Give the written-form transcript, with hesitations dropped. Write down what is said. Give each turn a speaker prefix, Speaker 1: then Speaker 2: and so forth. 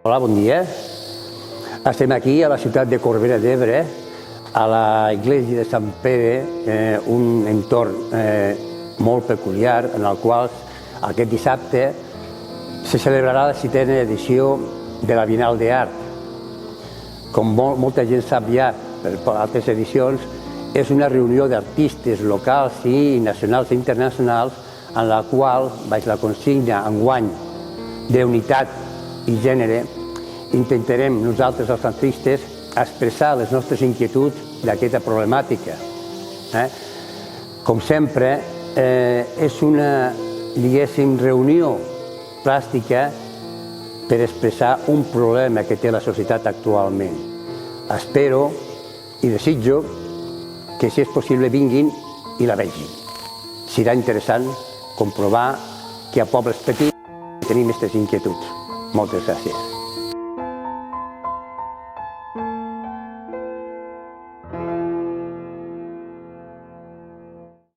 Speaker 1: Hola, bon dia. Estem aquí a la ciutat de Corbera d'Ebre, a la Iglesia de Sant Pere, un entorn molt peculiar en el qual aquest dissabte se celebrarà la 7a edició de la Bienal d'Art. Com molta gent sap ja per altres edicions, és una reunió d'artistes locals i nacionals i internacionals en la qual, baix la consigna enguany d'unitat i gènere, intentarem nosaltres els artistes expressar les nostres inquietuds d'aquesta problemàtica. Com sempre, és una, diguéssim, reunió plàstica per expressar un problema que té la societat actualment. Espero i desitjo que, si és possible, vinguin i la vegin. Serà interessant comprovar que a pobles petits tenim aquestes inquietuds. Moltes gràcies.